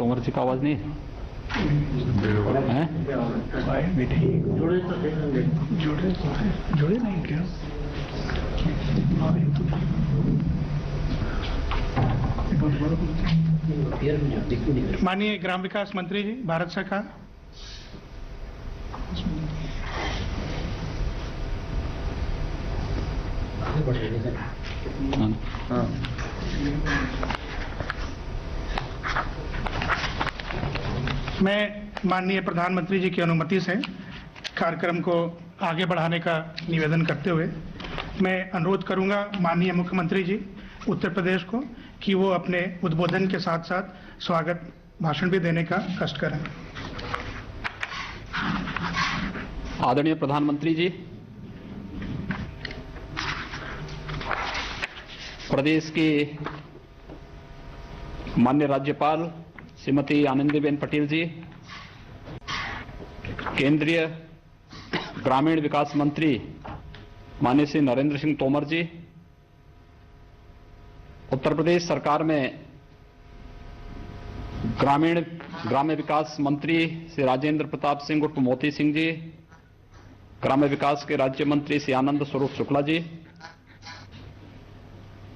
तोमर जी का आवाज नहीं है? जुड़े नहीं क्या? माननीय ग्राम विकास मंत्री जी, भारत सरकार। मैं माननीय प्रधानमंत्री जी की अनुमति से कार्यक्रम को आगे बढ़ाने का निवेदन करते हुए मैं अनुरोध करूंगा माननीय मुख्यमंत्री जी उत्तर प्रदेश को कि वो अपने उद्बोधन के साथ साथ स्वागत भाषण भी देने का कष्ट करें। आदरणीय प्रधानमंत्री जी, प्रदेश की माननीय राज्यपाल श्रीमती आनंदीबेन पटेल जी, केंद्रीय ग्रामीण विकास मंत्री माननीय श्री नरेंद्र सिंह तोमर जी, उत्तर प्रदेश सरकार में ग्राम्य विकास मंत्री श्री राजेंद्र प्रताप सिंह उर्फ मोती सिंह जी, ग्राम्य विकास के राज्य मंत्री श्री आनंद स्वरूप शुक्ला जी,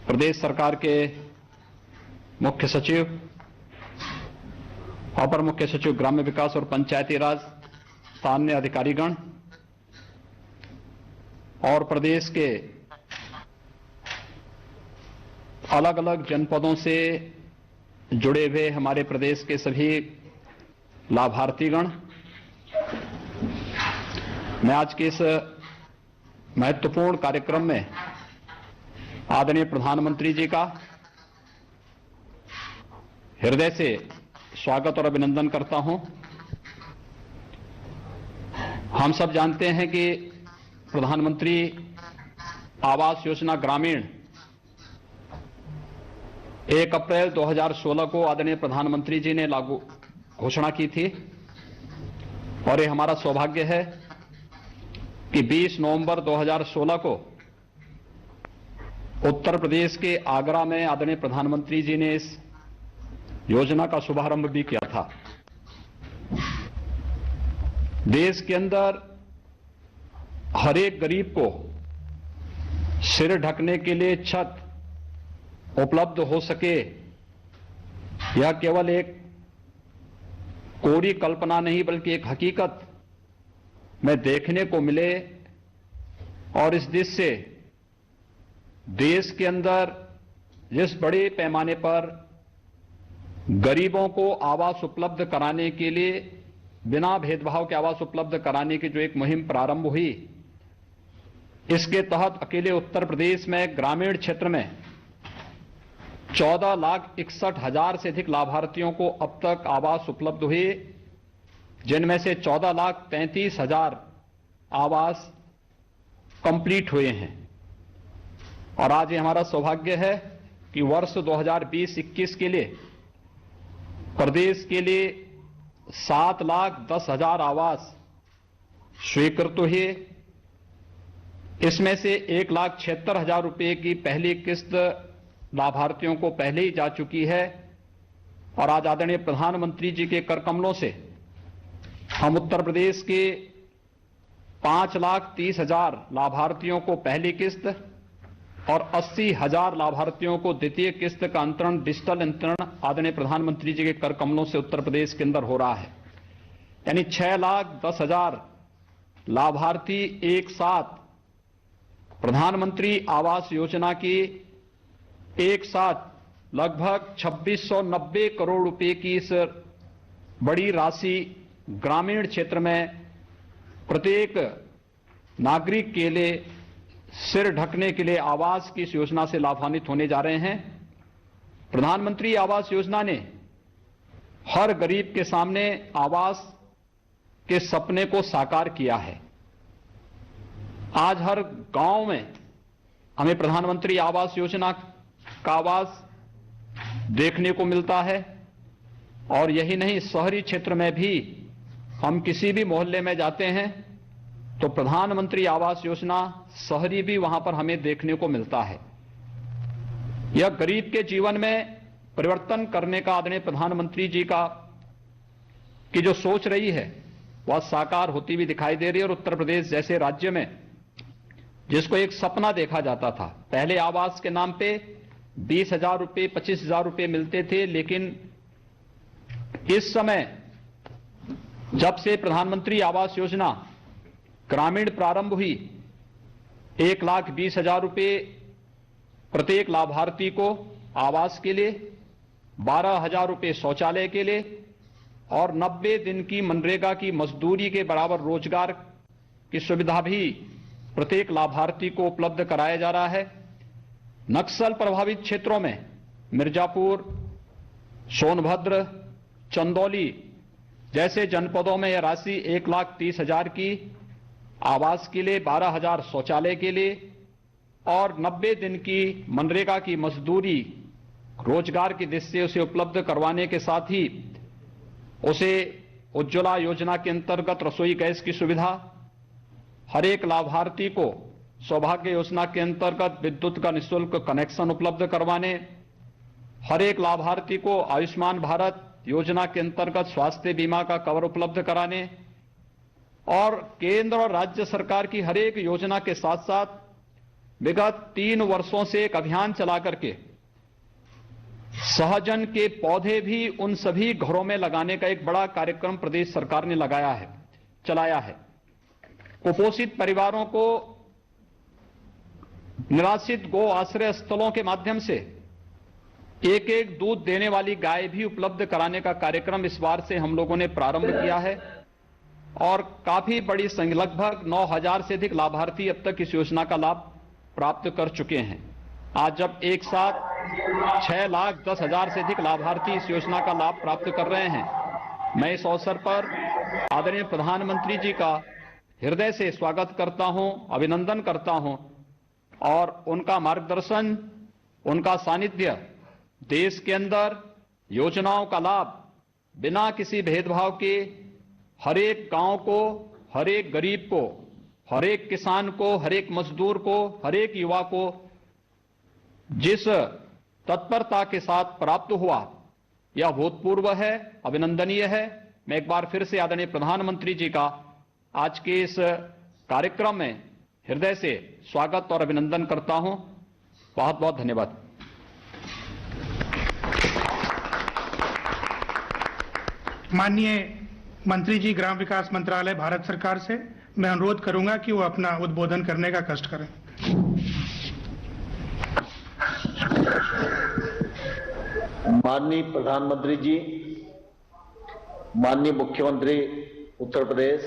प्रदेश सरकार के मुख्य सचिव, अपर मुख्य सचिव ग्राम्य विकास और पंचायती राज, स्थानीय अधिकारीगण और प्रदेश के अलग अलग जनपदों से जुड़े हुए हमारे प्रदेश के सभी लाभार्थीगण, मैं आज के इस महत्वपूर्ण कार्यक्रम में आदरणीय प्रधानमंत्री जी का हृदय से स्वागत और अभिनंदन करता हूं। हम सब जानते हैं कि प्रधानमंत्री आवास योजना ग्रामीण 1 अप्रैल 2016 को आदरणीय प्रधानमंत्री जी ने लागू घोषणा की थी और ये हमारा सौभाग्य है कि 20 नवंबर 2016 को उत्तर प्रदेश के आगरा में आदरणीय प्रधानमंत्री जी ने इस योजना का शुभारंभ भी किया था। देश के अंदर हर एक गरीब को सिर ढकने के लिए छत उपलब्ध हो सके, यह केवल एक कोरी कल्पना नहीं बल्कि एक हकीकत में देखने को मिले और इस दिश से देश के अंदर जिस बड़े पैमाने पर गरीबों को आवास उपलब्ध कराने के लिए बिना भेदभाव के आवास उपलब्ध कराने की जो एक मुहिम प्रारंभ हुई, इसके तहत अकेले उत्तर प्रदेश में ग्रामीण क्षेत्र में 14,61,000 से अधिक लाभार्थियों को अब तक आवास उपलब्ध हुए, जिनमें से 14,33,000 आवास कंप्लीट हुए हैं। और आज ये हमारा सौभाग्य है कि वर्ष 2020-21 के लिए प्रदेश के लिए 7,10,000 आवास स्वीकृत हुए। इसमें से 1,76,000 रुपए की पहली किस्त लाभार्थियों को पहले ही जा चुकी है और आज आदरणीय प्रधानमंत्री जी के कर कमलों से हम उत्तर प्रदेश के 5,30,000 लाभार्थियों को पहली किस्त और 80,000 लाभार्थियों को द्वितीय किस्त का अंतरण, डिजिटल अंतरण आदरणीय प्रधानमंत्री जी के कर कमलों से उत्तर प्रदेश के अंदर हो रहा है। यानी 6,10,000 लाभार्थी एक साथ प्रधानमंत्री आवास योजना की एक साथ लगभग 2690 करोड़ रुपए की इस बड़ी राशि ग्रामीण क्षेत्र में प्रत्येक नागरिक के लिए सिर ढकने के लिए आवास की इस योजना से लाभान्वित होने जा रहे हैं। प्रधानमंत्री आवास योजना ने हर गरीब के सामने आवास के सपने को साकार किया है। आज हर गांव में हमें प्रधानमंत्री आवास योजना का आवास देखने को मिलता है और यही नहीं, शहरी क्षेत्र में भी हम किसी भी मोहल्ले में जाते हैं तो प्रधानमंत्री आवास योजना शहरी भी वहां पर हमें देखने को मिलता है। यह गरीब के जीवन में परिवर्तन करने का आदरणीय प्रधानमंत्री जी का की जो सोच रही है वह साकार होती हुई दिखाई दे रही है। और उत्तर प्रदेश जैसे राज्य में जिसको एक सपना देखा जाता था, पहले आवास के नाम पे 20,000 रुपए 25,000 रुपए मिलते थे, लेकिन इस समय जब से प्रधानमंत्री आवास योजना ग्रामीण प्रारंभ हुई, 1,20,000 रुपए प्रत्येक लाभार्थी को आवास के लिए, 12,000 रुपए शौचालय के लिए और 90 दिन की मनरेगा की मजदूरी के बराबर रोजगार की सुविधा भी प्रत्येक लाभार्थी को उपलब्ध कराया जा रहा है। नक्सल प्रभावित क्षेत्रों में मिर्जापुर, सोनभद्र, चंदौली जैसे जनपदों में यह राशि 1,30,000 की आवास के लिए, 12,000 शौचालय के लिए और 90 दिन की मनरेगा की मजदूरी रोजगार की दृष्टि से उसे उपलब्ध करवाने के साथ ही उसे उज्ज्वला योजना के अंतर्गत रसोई गैस की सुविधा, हर एक लाभार्थी को सौभाग्य योजना के अंतर्गत विद्युत का निःशुल्क कनेक्शन उपलब्ध करवाने, हर एक लाभार्थी को आयुष्मान भारत योजना के अंतर्गत स्वास्थ्य बीमा का कवर उपलब्ध कराने और केंद्र और राज्य सरकार की हर एक योजना के साथ साथ विगत 3 वर्षों से एक अभियान चला करके सहजन के पौधे भी उन सभी घरों में लगाने का एक बड़ा कार्यक्रम प्रदेश सरकार ने चलाया है। कुपोषित परिवारों को निराश्रित गो आश्रय स्थलों के माध्यम से एक एक दूध देने वाली गाय भी उपलब्ध कराने का कार्यक्रम इस बार से हम लोगों ने प्रारंभ किया है और काफी बड़ी संख्या, लगभग 9,000 से अधिक लाभार्थी अब तक इस योजना का लाभ प्राप्त कर चुके हैं। आज जब एक साथ 6,10,000 से अधिक लाभार्थी इस योजना का लाभ प्राप्त कर रहे हैं, मैं इस अवसर पर आदरणीय प्रधानमंत्री जी का हृदय से स्वागत करता हूं, अभिनंदन करता हूं और उनका मार्गदर्शन, उनका सानिध्य देश के अंदर योजनाओं का लाभ बिना किसी भेदभाव के हर एक गांव को, हर एक गरीब को, हर एक किसान को, हर एक मजदूर को, हर एक युवा को जिस तत्परता के साथ प्राप्त हुआ, यह भूतपूर्व है, अभिनंदनीय है। मैं एक बार फिर से आदरणीय प्रधानमंत्री जी का आज के इस कार्यक्रम में हृदय से स्वागत और अभिनंदन करता हूं। बहुत बहुत धन्यवाद। माननीय मंत्री जी, ग्राम विकास मंत्रालय, भारत सरकार से मैं अनुरोध करूंगा कि वो अपना उद्बोधन करने का कष्ट करें। माननीय प्रधानमंत्री जी, माननीय मुख्यमंत्री उत्तर प्रदेश,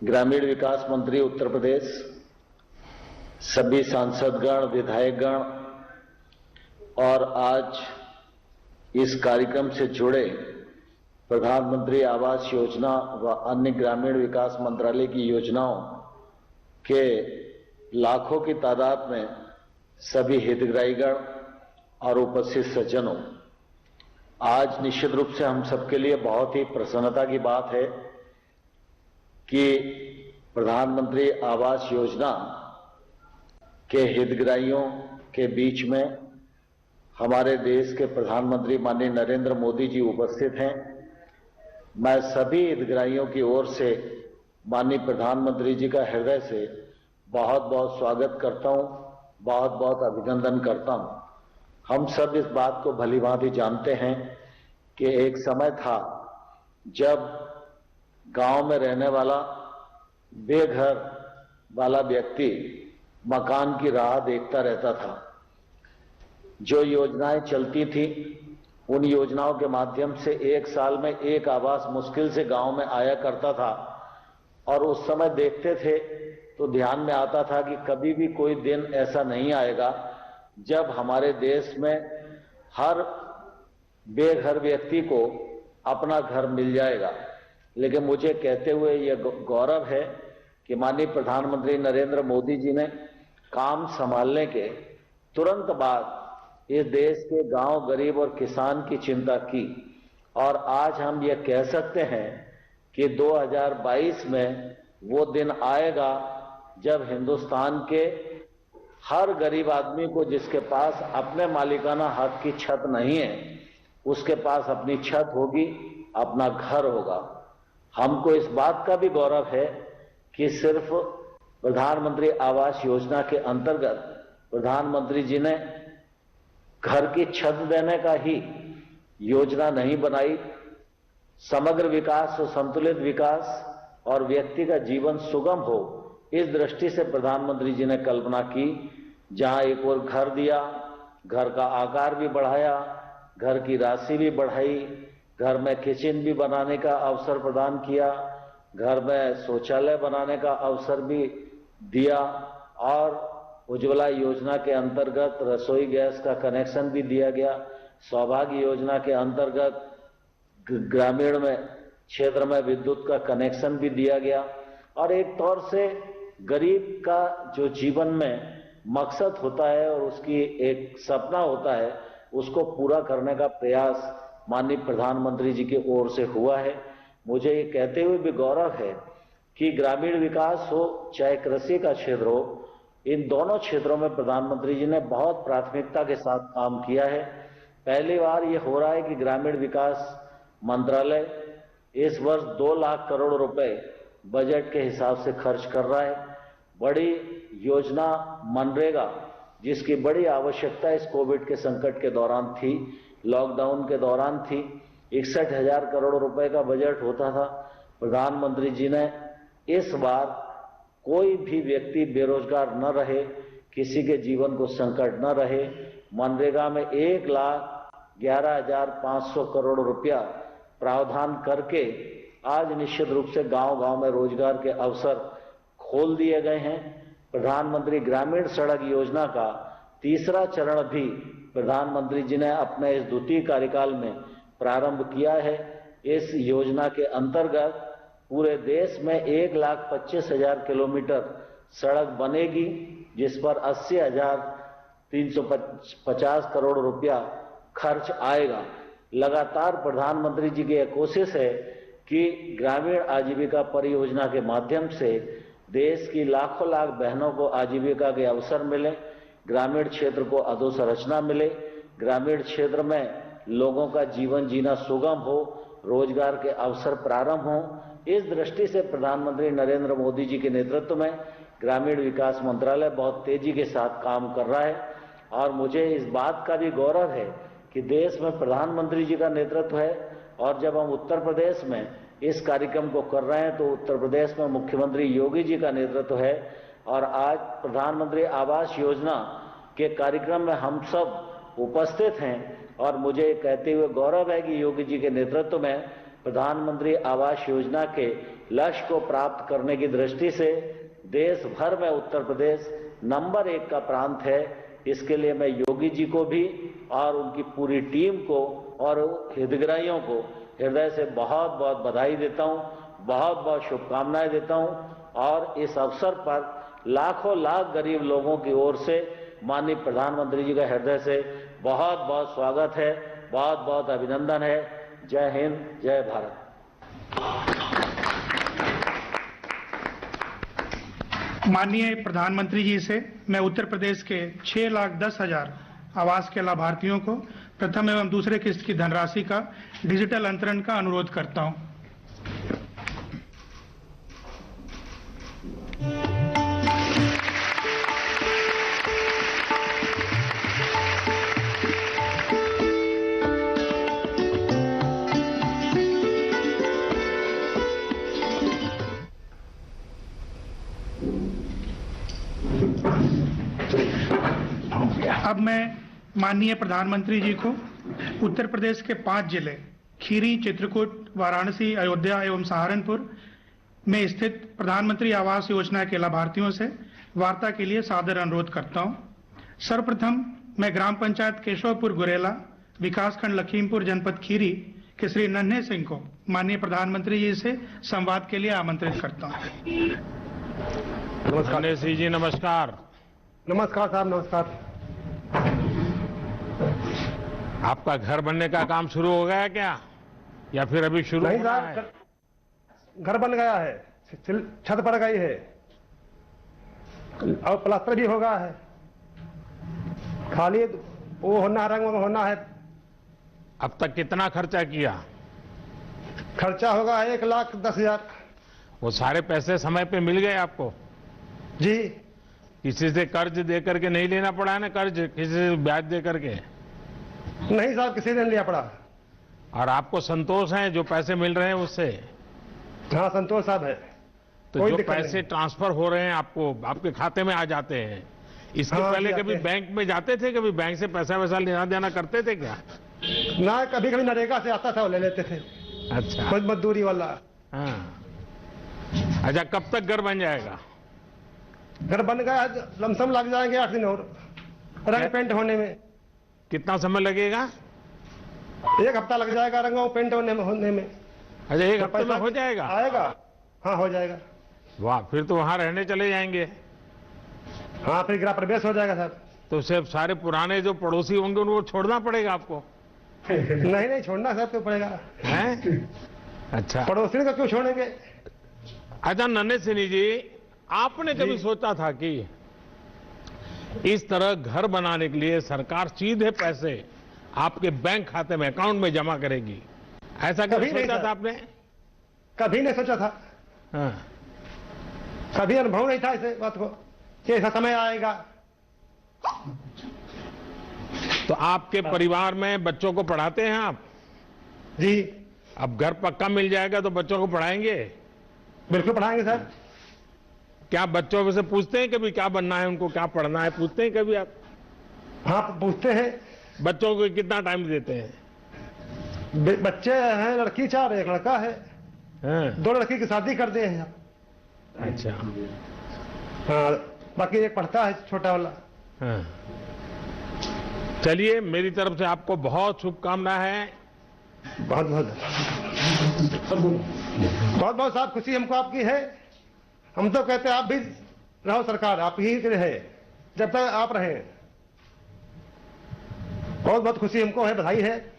ग्रामीण विकास मंत्री उत्तर प्रदेश, सभी सांसदगण, विधायकगण और आज इस कार्यक्रम से जुड़े प्रधानमंत्री आवास योजना व अन्य ग्रामीण विकास मंत्रालय की योजनाओं के लाखों की तादाद में सभी हितग्राहीगण और उपस्थित सज्जनों, आज निश्चित रूप से हम सबके लिए बहुत ही प्रसन्नता की बात है कि प्रधानमंत्री आवास योजना के हितग्राहियों के बीच में हमारे देश के प्रधानमंत्री माननीय नरेंद्र मोदी जी उपस्थित हैं। मैं सभी हितग्राहियों की ओर से माननीय प्रधानमंत्री जी का हृदय से बहुत बहुत स्वागत करता हूं, बहुत बहुत अभिनंदन करता हूं। हम सब इस बात को भलीभांति जानते हैं कि एक समय था जब गांव में रहने वाला बेघर वाला व्यक्ति मकान की राह देखता रहता था। जो योजनाएं चलती थी उन योजनाओं के माध्यम से एक साल में एक आवास मुश्किल से गांव में आया करता था और उस समय देखते थे तो ध्यान में आता था कि कभी भी कोई दिन ऐसा नहीं आएगा जब हमारे देश में हर बेघर व्यक्ति को अपना घर मिल जाएगा। लेकिन मुझे कहते हुए यह गौरव है कि माननीय प्रधानमंत्री नरेंद्र मोदी जी ने काम संभालने के तुरंत बाद इस देश के गांव, गरीब और किसान की चिंता की और आज हम ये कह सकते हैं कि 2022 में वो दिन आएगा जब हिंदुस्तान के हर गरीब आदमी को, जिसके पास अपने मालिकाना हक की छत नहीं है, उसके पास अपनी छत होगी अपना घर होगा। हमको इस बात का भी गौरव है कि सिर्फ प्रधानमंत्री आवास योजना के अंतर्गत प्रधानमंत्री जी ने घर की छत देने का ही योजना नहीं बनाई, समग्र विकास और संतुलित विकास और व्यक्ति का जीवन सुगम हो, इस दृष्टि से प्रधानमंत्री जी ने कल्पना की। जहां एक और घर दिया, घर का आकार भी बढ़ाया, घर की राशि भी बढ़ाई, घर में किचन भी बनाने का अवसर प्रदान किया, घर में शौचालय बनाने का अवसर भी दिया और उज्ज्वला योजना के अंतर्गत रसोई गैस का कनेक्शन भी दिया गया। सौभाग्य योजना के अंतर्गत ग्रामीण में क्षेत्र में विद्युत का कनेक्शन भी दिया गया और एक तौर से गरीब का जो जीवन में मकसद होता है और उसकी एक सपना होता है, उसको पूरा करने का प्रयास माननीय प्रधानमंत्री जी की ओर से हुआ है। मुझे ये कहते हुए भी गौरव है कि ग्रामीण विकास हो चाहे कृषि का क्षेत्र हो, इन दोनों क्षेत्रों में प्रधानमंत्री जी ने बहुत प्राथमिकता के साथ काम किया है। पहली बार ये हो रहा है कि ग्रामीण विकास मंत्रालय इस वर्ष 2 लाख करोड़ रुपए बजट के हिसाब से खर्च कर रहा है। बड़ी योजना मनरेगा, जिसकी बड़ी आवश्यकता इस कोविड के संकट के दौरान थी, लॉकडाउन के दौरान थी, 61,000 करोड़ रुपए का बजट होता था। प्रधानमंत्री जी ने इस बार कोई भी व्यक्ति बेरोजगार न रहे, किसी के जीवन को संकट न रहे, मनरेगा में 1,11,500 करोड़ रुपया प्रावधान करके आज निश्चित रूप से गांव-गांव में रोजगार के अवसर खोल दिए गए हैं। प्रधानमंत्री ग्रामीण सड़क योजना का तीसरा चरण भी प्रधानमंत्री जी ने अपने इस द्वितीय कार्यकाल में प्रारंभ किया है। इस योजना के अंतर्गत पूरे देश में 1,25,000 किलोमीटर सड़क बनेगी, जिस पर 80,350 करोड़ रुपया खर्च आएगा। लगातार प्रधानमंत्री जी की कोशिश है कि ग्रामीण आजीविका परियोजना के माध्यम से देश की लाखों लाख बहनों को आजीविका के अवसर मिले, ग्रामीण क्षेत्र को अधोसंरचना मिले, ग्रामीण क्षेत्र में लोगों का जीवन जीना सुगम हो, रोजगार के अवसर प्रारंभ हो। इस दृष्टि से प्रधानमंत्री नरेंद्र मोदी जी के नेतृत्व में ग्रामीण विकास मंत्रालय बहुत तेजी के साथ काम कर रहा है और मुझे इस बात का भी गौरव है कि देश में प्रधानमंत्री जी का नेतृत्व है और जब हम उत्तर प्रदेश में इस कार्यक्रम को कर रहे हैं तो उत्तर प्रदेश में मुख्यमंत्री योगी जी का नेतृत्व है और आज प्रधानमंत्री आवास योजना के कार्यक्रम में हम सब उपस्थित हैं और मुझे कहते हुए गौरव है कि योगी जी के नेतृत्व में प्रधानमंत्री आवास योजना के लक्ष्य को प्राप्त करने की दृष्टि से देश भर में उत्तर प्रदेश नंबर 1 का प्रांत है। इसके लिए मैं योगी जी को भी और उनकी पूरी टीम को और हितग्राहियों को हृदय से बहुत बहुत बधाई देता हूं, बहुत बहुत शुभकामनाएं देता हूं और इस अवसर पर लाखों लाख गरीब लोगों की ओर से माननीय प्रधानमंत्री जी का हृदय से बहुत बहुत स्वागत है, बहुत बहुत अभिनंदन है। जय हिंद, जय भारत। माननीय प्रधानमंत्री जी से मैं उत्तर प्रदेश के 6,10,000 आवास के लाभार्थियों को प्रथम एवं दूसरे किस्त की धनराशि का डिजिटल अंतरण का अनुरोध करता हूं। अब मैं माननीय प्रधानमंत्री जी को उत्तर प्रदेश के 5 जिले खीरी, चित्रकूट, वाराणसी, अयोध्या एवं सहारनपुर में स्थित प्रधानमंत्री आवास योजना के लाभार्थियों से वार्ता के लिए सादर अनुरोध करता हूं। सर्वप्रथम मैं ग्राम पंचायत केशवपुर गुरेला, विकासखंड लखीमपुर, जनपद खीरी के श्री नन्हे सिंह को माननीय प्रधानमंत्री जी से संवाद के लिए आमंत्रित करता हूं। नमस्कार नन्हे सिंह जी, नमस्कार। नमस्कार साहब, नमस्कार। आपका घर बनने का काम शुरू हो गया क्या या फिर अभी शुरू नहीं होना है? साहब, घर बन गया है, छत पड़ गई है और प्लास्टर भी हो गया है, खाली वो होना है, रंग होना है। अब तक कितना खर्चा किया? खर्चा होगा 1,10,000। वो सारे पैसे समय पे मिल गए आपको? जी किसी से कर्ज दे करके नहीं लेना पड़ा है ना, कर्ज किसी से ब्याज दे करके? नहीं साहब, किसी ने लिया पड़ा। और आपको संतोष है जो पैसे मिल रहे हैं उससे? हाँ संतोष साहब है। तो कोई जो दिक्कत पैसे नहीं। ट्रांसफर हो रहे हैं आपको, आपके खाते में आ जाते हैं, इसके हाँ, पहले जी, कभी आते हैं। बैंक में जाते थे? कभी बैंक से पैसा वैसा लेना देना करते थे क्या? ना, कभी कभी नरेगा से आता था, वो ले लेते थे, अच्छा। मजदूरी वाला। हाँ। अच्छा, कब तक घर बन जाएगा? घर बन गया, लमसम लग जाएंगे 8 दिन और रंग पेंट होने में। कितना समय लगेगा? 1 हफ्ता लग जाएगा रंगों पेंट होने में। अच्छा, एक हफ्ते में हो जाएगा? आएगा, हाँ हो जाएगा। वाह, फिर तो वहां रहने चले जाएंगे। हाँ फिर गृह प्रवेश हो जाएगा सर। तो सिर्फ सारे पुराने जो पड़ोसी होंगे उनको छोड़ना पड़ेगा आपको? नहीं छोड़ना सर, क्यों पड़ेगा? हैं? अच्छा। पड़ोसी को क्यों छोड़ेंगे? अच्छा नन्हे सिन्ही जी, आपने कभी सोचा था कि इस तरह घर बनाने के लिए सरकार सीधे पैसे आपके बैंक खाते में, अकाउंट में जमा करेगी? ऐसा कभी कभी नहीं सोचा सर। था आपने? कभी नहीं सोचा था, हाँ। कभी अनुभव नहीं था इस बात को कि ऐसा समय आएगा। तो आपके परिवार में बच्चों को पढ़ाते हैं आप? जी अब घर पक्का मिल जाएगा तो बच्चों को पढ़ाएंगे? बिल्कुल पढ़ाएंगे सर। क्या बच्चों में से पूछते हैं कभी क्या बनना है उनको, क्या पढ़ना है, पूछते हैं कभी आप? हाँ पूछते हैं। बच्चों को कितना टाइम देते हैं? बच्चे हैं, लड़की 4, एक लड़का है। हाँ। 2 लड़की की शादी कर दिए हैं। अच्छा। हाँ, बाकी एक पढ़ता है छोटा वाला। हाँ। चलिए, मेरी तरफ से आपको बहुत शुभकामना है। बहुत बहुत साहब खुशी हमको आपकी है। हम तो कहते हैं आप भी रहो, सरकार आप ही रहे जब तक आप रहे। बहुत बहुत खुशी हमको है, बधाई है।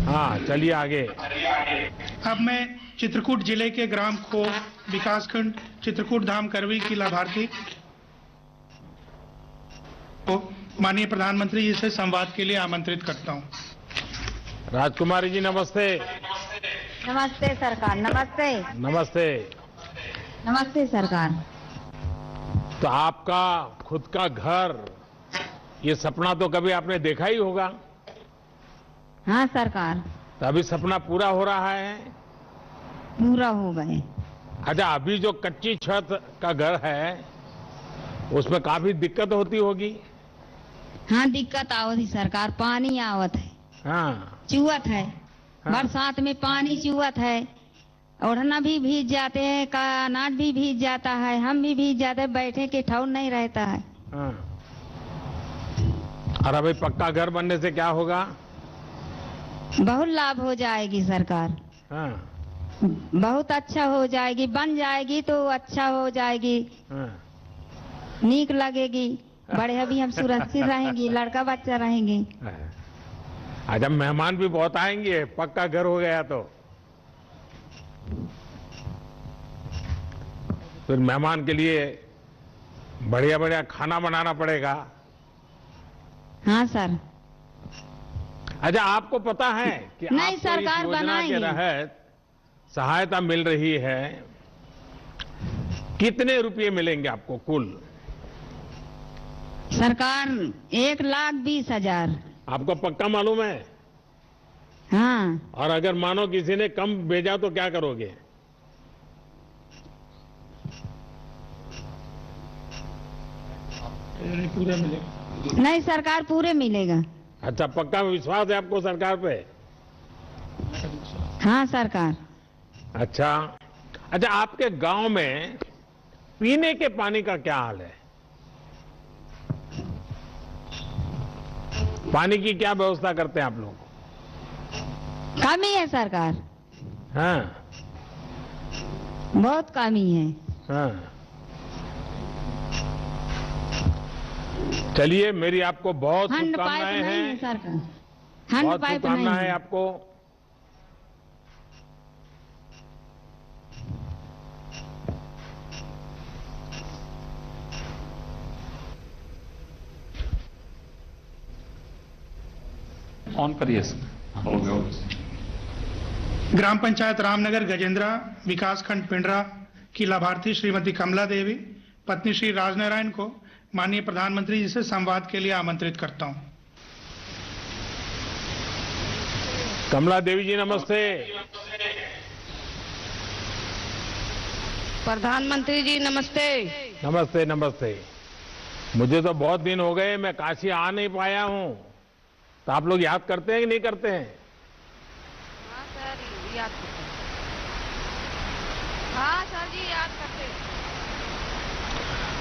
हाँ, चलिए आगे। अब मैं चित्रकूट जिले के ग्राम खो विकासखंड चित्रकूट धाम करवी की लाभार्थी को माननीय प्रधानमंत्री जी से संवाद के लिए आमंत्रित करता हूं। राजकुमारी जी नमस्ते। नमस्ते सरकार। नमस्ते। नमस्ते। नमस्ते सरकार। तो आपका खुद का घर, ये सपना तो कभी आपने देखा ही होगा? हाँ सरकार। तो अभी सपना पूरा हो रहा है? पूरा हो गए। अच्छा, अभी जो कच्ची छत का घर है उसमें काफी दिक्कत होती होगी? हाँ दिक्कत आवत है सरकार, पानी आवत है, हाँ। चुवत है। हाँ। बरसात में पानी चुवत है, ओढ़ना भी भीग जाते हैं, का अनाज भी भीग जाता है, हम भी भीग जाते हैं, बैठे के ठौर नहीं रहता है। हाँ। और अभी पक्का घर बनने से क्या होगा? बहुत लाभ हो जाएगी सरकार। हाँ। बहुत अच्छा हो जाएगी, बन जाएगी तो अच्छा हो जाएगी, हाँ। नीक लगेगी। बड़े अभी हम सुरक्षित रहेंगे, लड़का बच्चा रहेंगे। अच्छा, मेहमान भी बहुत आएंगे पक्का घर हो गया तो? फिर मेहमान के लिए बढ़िया बढ़िया खाना बनाना पड़ेगा। हाँ सर। अच्छा, आपको पता है कि नहीं, आपको इस सरकार योजना के बनाएगी। तहत सहायता मिल रही है? कितने रुपए मिलेंगे आपको कुल? सरकार 1,20,000। आपको पक्का मालूम है? हाँ। और अगर मानो किसी ने कम भेजा तो क्या करोगे? पूरा मिलेगा? नहीं सरकार पूरे मिलेगा। अच्छा, पक्का विश्वास है आपको सरकार पे? हाँ सरकार। अच्छा। अच्छा, आपके गांव में पीने के पानी का क्या हाल है? पानी की क्या व्यवस्था करते हैं आप लोग? कमी है सरकार, हाँ। बहुत कमी है। हाँ। चलिए, मेरी आपको बहुत हैंड पाइप शुभकामनाएं नहीं है हैं। सरकार, हैंड बहुत पाइप नहीं शुभकामनाएं है। आपको। ऑन करिए सर। ग्राम पंचायत रामनगर गजेंद्रा विकासखंड पिंडरा की लाभार्थी श्रीमती कमला देवी पत्नी श्री राजनारायण को माननीय प्रधानमंत्री जी से संवाद के लिए आमंत्रित करता हूं। कमला देवी जी नमस्ते। प्रधानमंत्री जी नमस्ते। नमस्ते नमस्ते। मुझे तो बहुत दिन हो गए, मैं काशी आ नहीं पाया हूं, तो आप लोग याद करते हैं कि नहीं करते हैं? हाँ सर याद करते हैं। हाँ सर जी याद करते हैं।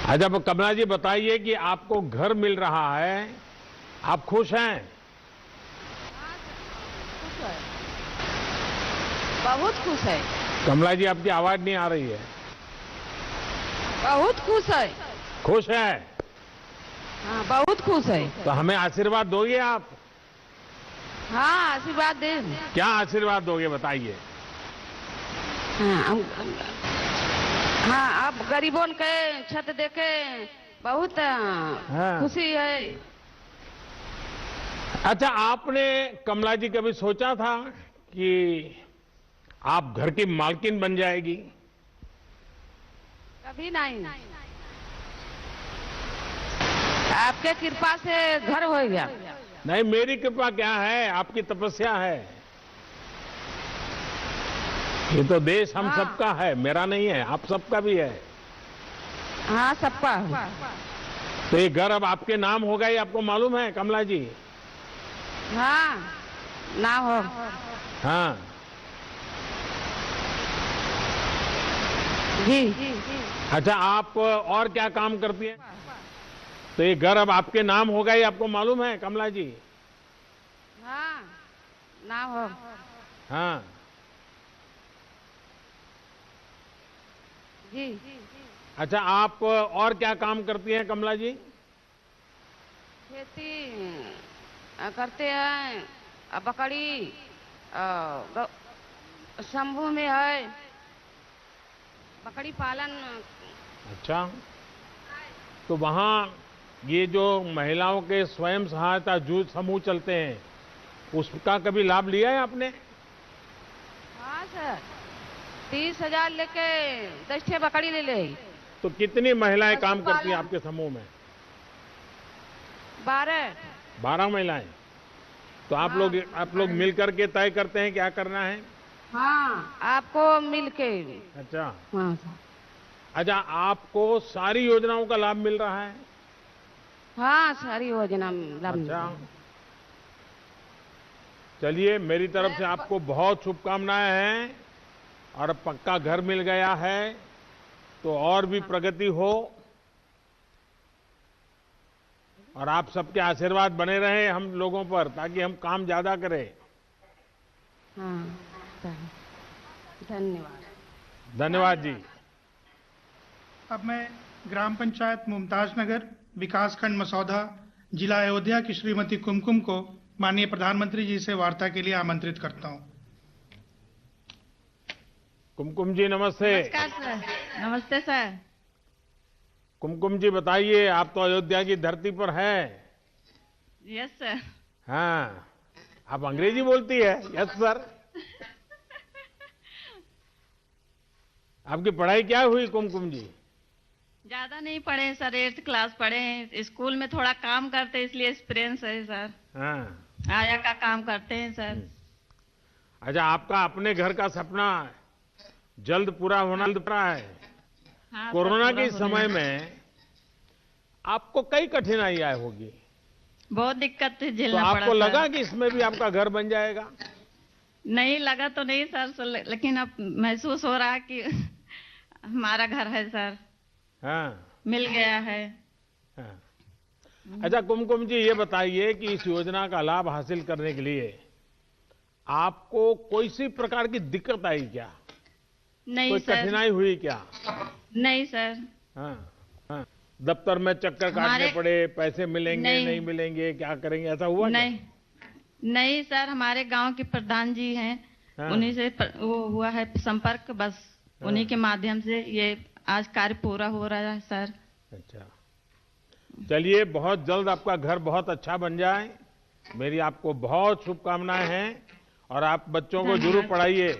अच्छा कमला जी बताइए कि आपको घर मिल रहा है, आप खुश हैं? हाँ सर खुश है, बहुत खुश है। कमला जी आपकी आवाज नहीं आ रही है। बहुत खुश है। खुश है? हाँ बहुत खुश है। तो हमें आशीर्वाद दोगे आप? हाँ आशीर्वाद दे। क्या आशीर्वाद दोगे बताइए? हाँ आप गरीबों के छत देके बहुत खुशी है। अच्छा आपने कमला जी कभी सोचा था कि आप घर की मालकिन बन जाएगी? कभी नहीं, आपके कृपा से घर हो गया। नहीं मेरी कृपा क्या है, आपकी तपस्या है। ये तो देश हम सबका है, मेरा नहीं है, आप सबका भी है। हाँ सबका है। तो ये घर अब आपके नाम होगा, ये आपको मालूम है कमला जी? हाँ ना हो। हाँ जी। अच्छा आप और क्या काम करती हैं? तो ये घर अब आपके नाम होगा, ये आपको मालूम है कमला जी? हाँ ना हो। हाँ जी। अच्छा आप और क्या काम करती हैं कमला जी? खेती करते हैं, बकरी शंभू में है, बकरी पालन। अच्छा तो वहाँ ये जो महिलाओं के स्वयं सहायता जूथ समूह चलते हैं, उसका कभी लाभ लिया है आपने? हाँ सर 30,000 लेके 10 बकरी ले ले। तो कितनी महिलाएं काम करती हैं आपके समूह में? 12 महिलाएं। तो आप लोग मिलकर के तय करते हैं क्या करना है? हाँ आपको मिलके। अच्छा हाँ अच्छा आपको सारी योजनाओं का लाभ मिल रहा है? हाँ सारी योजना लाभ। अच्छा चलिए मेरी तरफ से आपको बहुत शुभकामनाएं हैं, और पक्का घर मिल गया है तो और भी प्रगति हो, और आप सबके आशीर्वाद बने रहे हम लोगों पर, ताकि हम काम ज्यादा करें। हाँ धन्यवाद। धन्यवाद जी। अब मैं ग्राम पंचायत मुमताज नगर विकासखंड मसौदा जिला अयोध्या की श्रीमती कुमकुम को माननीय प्रधानमंत्री जी से वार्ता के लिए आमंत्रित करता हूं। कुमकुम जी नमस्ते। नमस्कार सर। नमस्ते सर। कुमकुम जी बताइए, आप तो अयोध्या की धरती पर हैं। Yes sir. हाँ आप अंग्रेजी बोलती है? Yes sir. आपकी पढ़ाई क्या हुई कुमकुम जी? ज्यादा नहीं पढ़े सर, 8th क्लास पढ़े हैं। स्कूल में थोड़ा काम करते इसलिए एक्सपीरियंस है सर। हाँ आया का काम करते हैं सर। अच्छा आपका अपने घर का सपना जल्द पूरा होना है। हाँ, कोरोना पूरा के समय होने। में आपको कई कठिनाइयां होगी, बहुत दिक्कत तो झेलना पड़ा आपको सर। लगा कि इसमें भी आपका घर बन जाएगा? नहीं लगा तो नहीं सर, लेकिन अब महसूस हो रहा है कि हमारा घर है सर, हाँ मिल गया है। हाँ। अच्छा कुमकुम जी ये बताइए कि इस योजना का लाभ हासिल करने के लिए आपको कोई सी प्रकार की दिक्कत आई क्या? नहीं कोई सर। कठिनाई हुई क्या? नहीं सर। हाँ हाँ। दफ्तर में चक्कर काटने पड़े, पैसे मिलेंगे नहीं मिलेंगे, क्या करेंगे, ऐसा हुआ नहीं नहीं सर, हमारे गांव के प्रधान जी हैं, हाँ। उन्हीं से वो हुआ है संपर्क, बस उन्हीं के माध्यम से ये आज कार्य पूरा हो रहा है सर। अच्छा चलिए बहुत जल्द आपका घर बहुत अच्छा बन जाए, मेरी आपको बहुत शुभकामनाएं हैं। और आप बच्चों को जरूर पढ़ाइए।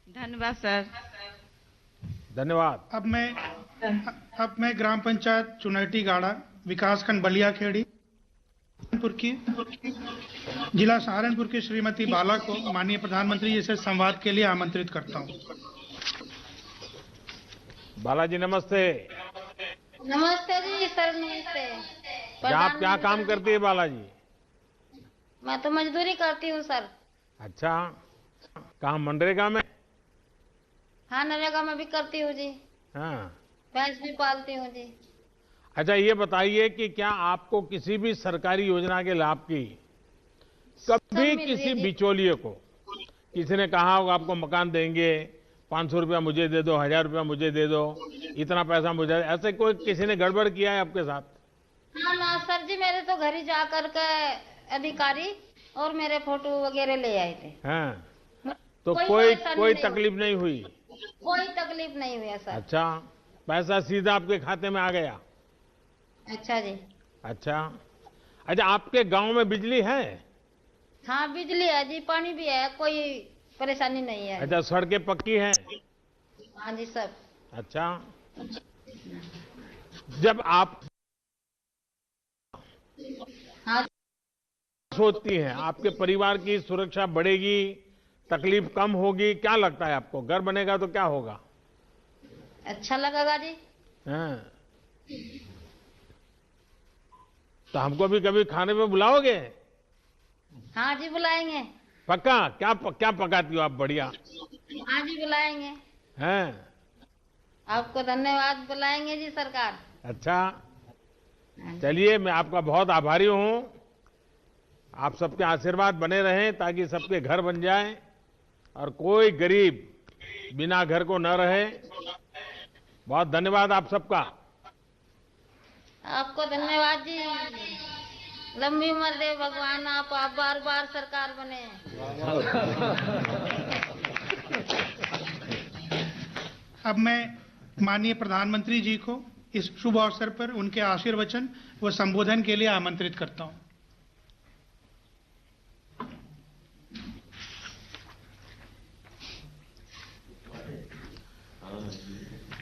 धन्यवाद सर। धन्यवाद। अब मैं ग्राम पंचायत चुनैटी गाड़ा, विकासखंड बलियाखेड़ी की जिला सहारनपुर की श्रीमती बाला को माननीय प्रधानमंत्री जी से संवाद के लिए आमंत्रित करता हूं। बाला जी नमस्ते। नमस्ते जी सर, नमस्ते। आप क्या काम करती है बाला जी? मैं तो मजदूरी करती हूँ सर। अच्छा, काम मनरेगा में? हाँ, नरेगा में भी करती हूँ जी। हाँ। भैंस भी पालती हूँ जी। अच्छा, ये बताइए कि क्या आपको किसी भी सरकारी योजना के लाभ की कभी किसी बिचौलिए को किसी ने कहा होगा आपको मकान देंगे, 500 रुपया मुझे दे दो, 1000 रुपया मुझे दे दो, इतना पैसा मुझे, ऐसे कोई किसी ने गड़बड़ किया है आपके साथ? ना सर जी, मेरे तो घर ही जा करके अधिकारी और मेरे फोटो वगैरह ले आए थे। हाँ, तो कोई तकलीफ नहीं हुई? कोई तकलीफ नहीं हुई सर। अच्छा, पैसा सीधा आपके खाते में आ गया? अच्छा जी। अच्छा, आपके गांव में बिजली है? हाँ, बिजली है जी, पानी भी है, कोई परेशानी नहीं है। अच्छा, सड़कें पक्की हैं? हाँ जी सब। अच्छा, जब आप हाँ सोचती हैं आपके परिवार की सुरक्षा बढ़ेगी, तकलीफ कम होगी, क्या लगता है आपको? घर बनेगा तो क्या होगा? अच्छा लगेगा जी। हाँ, तो हमको भी कभी खाने पे बुलाओगे? हाँ जी बुलाएंगे। पक्का? क्या पकाती हो आप? बढ़िया। हाँ जी बुलाएंगे। हैं? आपको धन्यवाद, बुलाएंगे जी सरकार। अच्छा, चलिए, मैं आपका बहुत आभारी हूं। आप सबके आशीर्वाद बने रहें ताकि सबके घर बन जाए और कोई गरीब बिना घर को न रहे। बहुत धन्यवाद आप सबका। आपको धन्यवाद जी, लंबी उम्र दे भगवान, आप बार बार सरकार बने। अब मैं माननीय प्रधानमंत्री जी को इस शुभ अवसर पर उनके आशीर्वचन व संबोधन के लिए आमंत्रित करता हूं।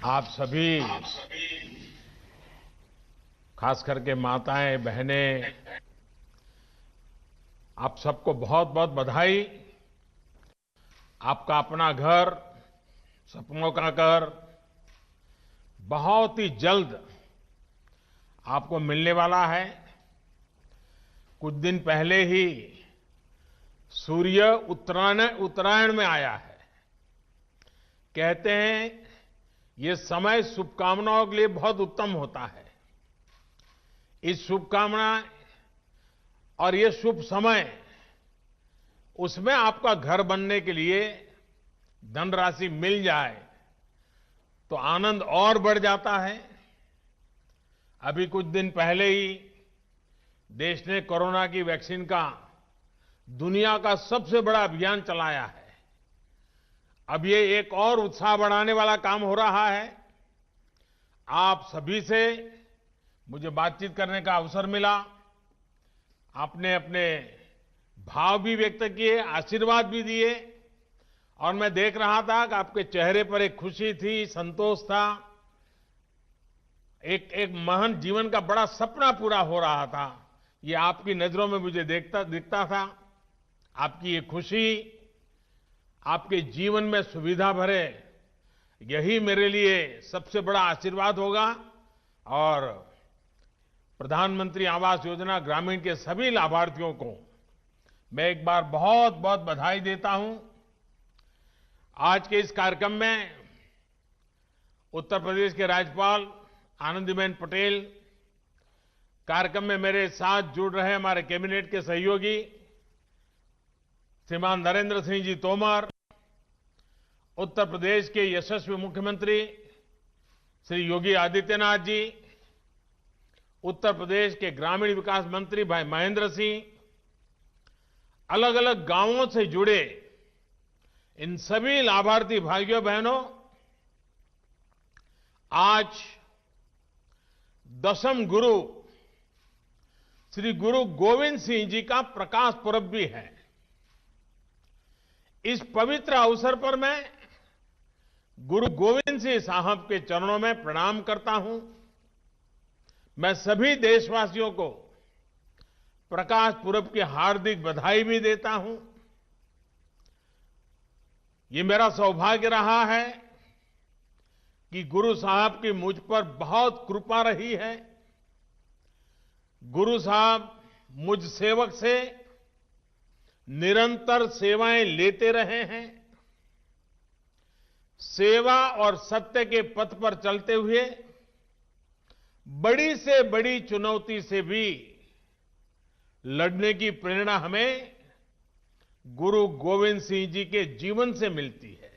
आप सभी, खास करके माताएं, बहनें, आप सबको बहुत बहुत बधाई। आपका अपना घर, सपनों का घर बहुत ही जल्द आपको मिलने वाला है। कुछ दिन पहले ही सूर्य उत्तरायण में आया है। कहते हैं ये समय शुभकामनाओं के लिए बहुत उत्तम होता है। इस शुभकामना और ये शुभ समय, उसमें आपका घर बनने के लिए धनराशि मिल जाए तो आनंद और बढ़ जाता है। अभी कुछ दिन पहले ही देश ने कोरोना की वैक्सीन का दुनिया का सबसे बड़ा अभियान चलाया है। अब ये एक और उत्साह बढ़ाने वाला काम हो रहा है। आप सभी से मुझे बातचीत करने का अवसर मिला। आपने अपने भाव भी व्यक्त किए, आशीर्वाद भी दिए और मैं देख रहा था कि आपके चेहरे पर एक खुशी थी, संतोष था। एक महान जीवन का बड़ा सपना पूरा हो रहा था, ये आपकी नजरों में मुझे दिखता था। आपकी ये खुशी, आपके जीवन में सुविधा भरे, यही मेरे लिए सबसे बड़ा आशीर्वाद होगा। और प्रधानमंत्री आवास योजना ग्रामीण के सभी लाभार्थियों को मैं एक बार बहुत बहुत बधाई देता हूं। आज के इस कार्यक्रम में उत्तर प्रदेश के राज्यपाल आनंदीबेन पटेल, कार्यक्रम में मेरे साथ जुड़ रहे हमारे कैबिनेट के सहयोगी श्रीमान नरेंद्र सिंह जी तोमर, उत्तर प्रदेश के यशस्वी मुख्यमंत्री श्री योगी आदित्यनाथ जी, उत्तर प्रदेश के ग्रामीण विकास मंत्री भाई महेंद्र सिंह, अलग अलग गांवों से जुड़े इन सभी लाभार्थी भाइयों बहनों, आज दशम गुरु श्री गुरु गोविंद सिंह जी का प्रकाश पर्व भी है। इस पवित्र अवसर पर मैं गुरु गोविंद सिंह साहब के चरणों में प्रणाम करता हूं। मैं सभी देशवासियों को प्रकाश पुरब की हार्दिक बधाई भी देता हूं। ये मेरा सौभाग्य रहा है कि गुरु साहब की मुझ पर बहुत कृपा रही है। गुरु साहब मुझ सेवक से निरंतर सेवाएं लेते रहे हैं। सेवा और सत्य के पथ पर चलते हुए बड़ी से बड़ी चुनौती से भी लड़ने की प्रेरणा हमें गुरु गोविंद सिंह जी के जीवन से मिलती है।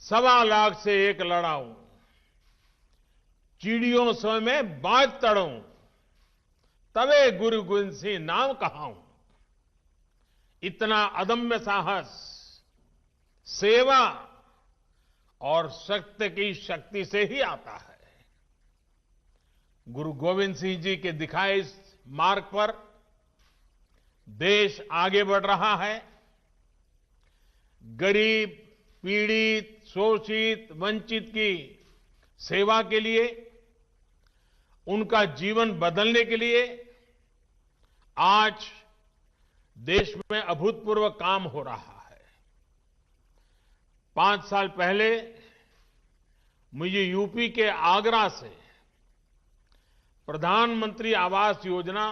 1.25 लाख से एक लड़ाऊं, चिड़ियों सो में बाज तड़ूं, तबे गुरु गोविंद सिंह नाम कहाऊं। इतना अदम्य साहस सेवा और सत्य की शक्ति से ही आता है। गुरु गोविंद सिंह जी के दिखाए इस मार्ग पर देश आगे बढ़ रहा है। गरीब, पीड़ित, शोषित, वंचित की सेवा के लिए, उनका जीवन बदलने के लिए आज देश में अभूतपूर्व काम हो रहा है। 5 साल पहले मुझे यूपी के आगरा से प्रधानमंत्री आवास योजना,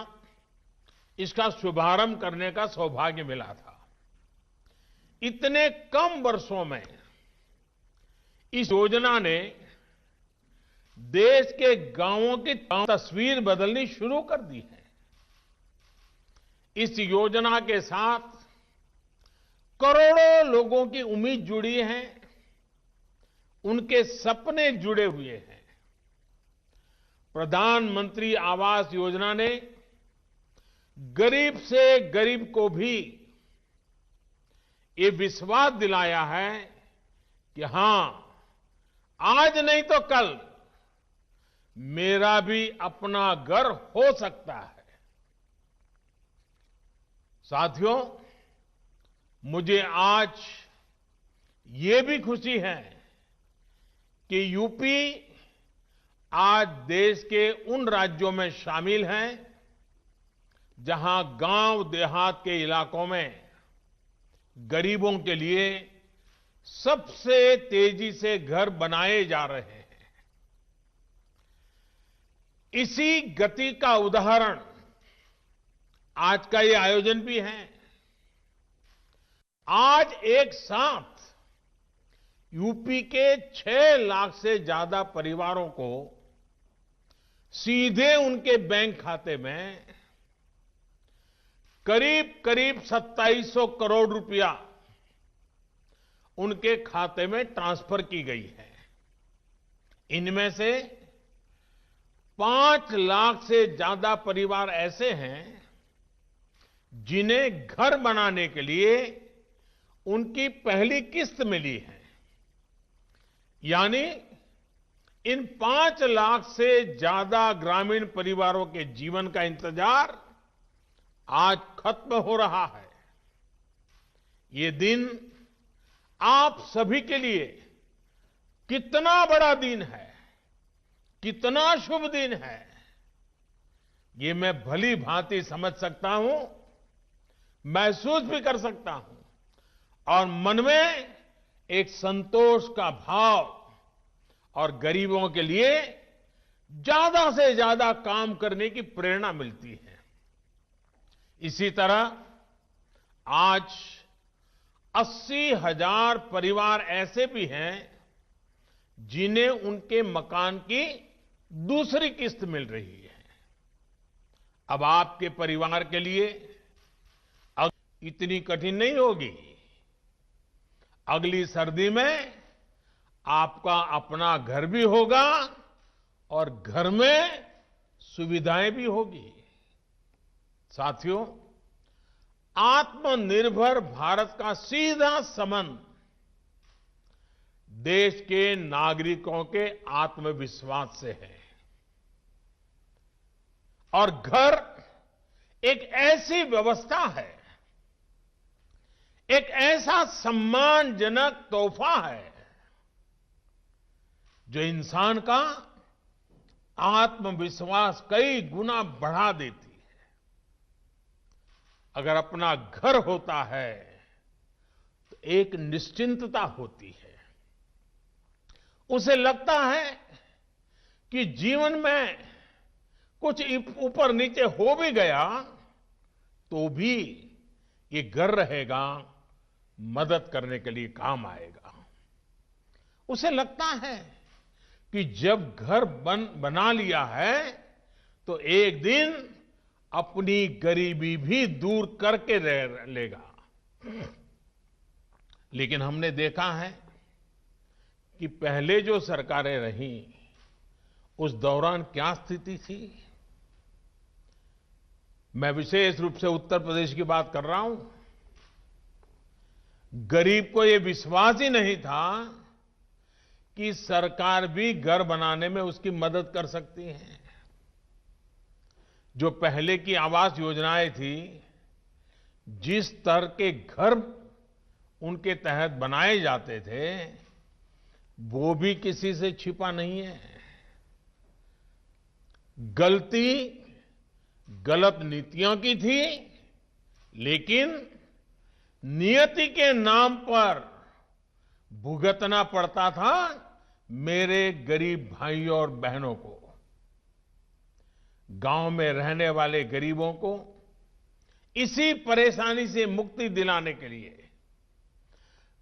इसका शुभारंभ करने का सौभाग्य मिला था। इतने कम वर्षों में इस योजना ने देश के गांवों की तस्वीर बदलनी शुरू कर दी है। इस योजना के साथ करोड़ों लोगों की उम्मीद जुड़ी है, उनके सपने जुड़े हुए हैं। प्रधानमंत्री आवास योजना ने गरीब से गरीब को भी ये विश्वास दिलाया है कि हां, आज नहीं तो कल मेरा भी अपना घर हो सकता है। साथियों, मुझे आज ये भी खुशी है कि यूपी आज देश के उन राज्यों में शामिल हैं जहां गांव देहात के इलाकों में गरीबों के लिए सबसे तेजी से घर बनाए जा रहे हैं। इसी गति का उदाहरण आज का ये आयोजन भी है। आज एक साथ यूपी के 6 लाख से ज्यादा परिवारों को सीधे उनके बैंक खाते में करीब करीब 2700 करोड़ रुपया उनके खाते में ट्रांसफर की गई है। इनमें से 5 लाख से ज्यादा परिवार ऐसे हैं जिन्हें घर बनाने के लिए उनकी पहली किस्त मिली है। यानी इन 5 लाख से ज्यादा ग्रामीण परिवारों के जीवन का इंतजार आज खत्म हो रहा है। ये दिन आप सभी के लिए कितना बड़ा दिन है, कितना शुभ दिन है, ये मैं भली भांति समझ सकता हूं, महसूस भी कर सकता हूं और मन में एक संतोष का भाव और गरीबों के लिए ज्यादा से ज्यादा काम करने की प्रेरणा मिलती है। इसी तरह आज 80,000 परिवार ऐसे भी हैं जिन्हें उनके मकान की दूसरी किस्त मिल रही है। अब आपके परिवार के लिए इतनी कठिन नहीं होगी। अगली सर्दी में आपका अपना घर भी होगा और घर में सुविधाएं भी होगी। साथियों, आत्मनिर्भर भारत का सीधा संबंध देश के नागरिकों के आत्मविश्वास से है और घर एक ऐसी व्यवस्था है, एक ऐसा सम्मानजनक तोहफा है जो इंसान का आत्मविश्वास कई गुना बढ़ा देती है। अगर अपना घर होता है तो एक निश्चिंतता होती है। उसे लगता है कि जीवन में कुछ ऊपर नीचे हो भी गया तो भी ये घर रहेगा, मदद करने के लिए काम आएगा। उसे लगता है कि जब घर बना लिया है तो एक दिन अपनी गरीबी भी दूर करके रह लेगा। लेकिन हमने देखा है कि पहले जो सरकारें रहीं उस दौरान क्या स्थिति थी। मैं विशेष रूप से उत्तर प्रदेश की बात कर रहा हूं। गरीब को यह विश्वास ही नहीं था कि सरकार भी घर बनाने में उसकी मदद कर सकती है। जो पहले की आवास योजनाएं थी, जिस स्तर के घर उनके तहत बनाए जाते थे, वो भी किसी से छिपा नहीं है। गलती गलत नीतियों की थी, लेकिन नियति के नाम पर भुगतना पड़ता था मेरे गरीब भाइयों और बहनों को। गांव में रहने वाले गरीबों को इसी परेशानी से मुक्ति दिलाने के लिए,